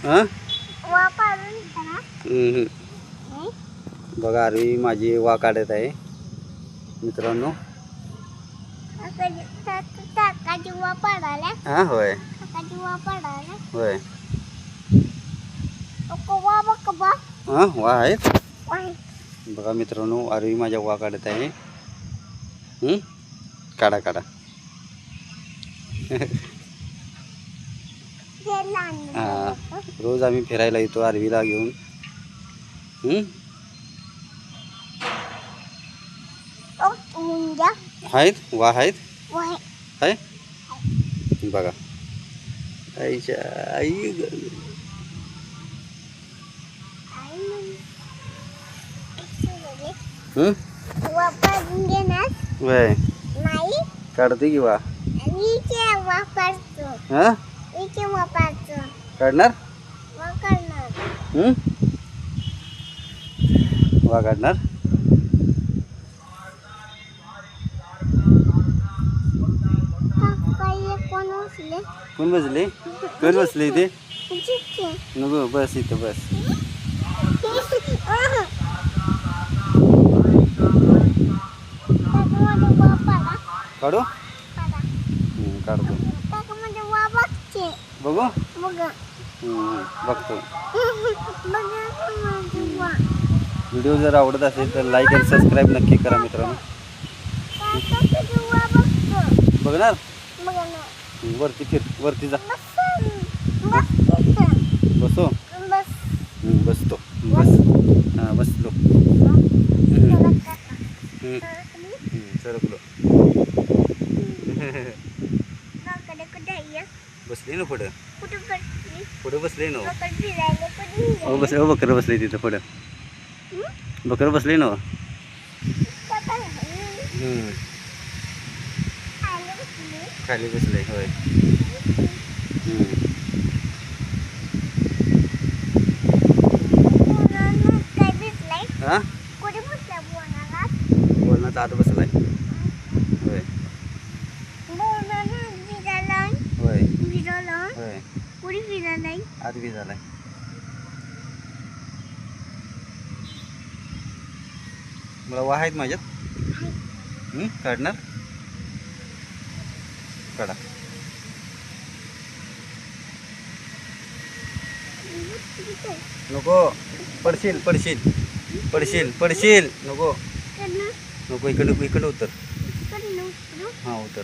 हां वा पाडून करा. बघा आरवी माझी वा काढत आहे मित्रांनो. काकाची वा पाडायला. हां होय काकाची वा पाडायला. होय. वा बघ बा. हां वा आहेत. वाय. बघा मित्रांनो आरवी माझ्या वा काढत आहे. काढा काढा. हां रोज आम्ही फिरायला येतो आरवीला घेऊन. आहेत वा आहेत आहे बघा. आईच्या आई वा पाडून घेणार वय नाही. काढते की वा. वा पाडतो. हां वा पाडतो. काढणार वा करणार. वा काढणार. कोण बसले? कोण बसले कोण बसले इथे. नको बस इथं बस. काढू काढतो बघू बघतो. व्हिडिओ जर आवडत असेल तर लाईक आणि सबस्क्राईब नक्की करा मित्रांनो. बघणार वरती फिर वरती जा. बसो बसतो बस. हां बसलो. सरकलो. बसले ना पुढं पुढं बसले ना. हो बस हो बकरं बसले तिथं पुढं. बकरं बसले ना. खाली बसले होय. हां बोलण्यात आत बसलाय होय होय होय आत बी झालाय. मला वा आहेत माझ्यात. काढणार काढा. नको पडशील पडशील पडशील पडशील. नको नको इकडं इकडं उतर. हां उतर.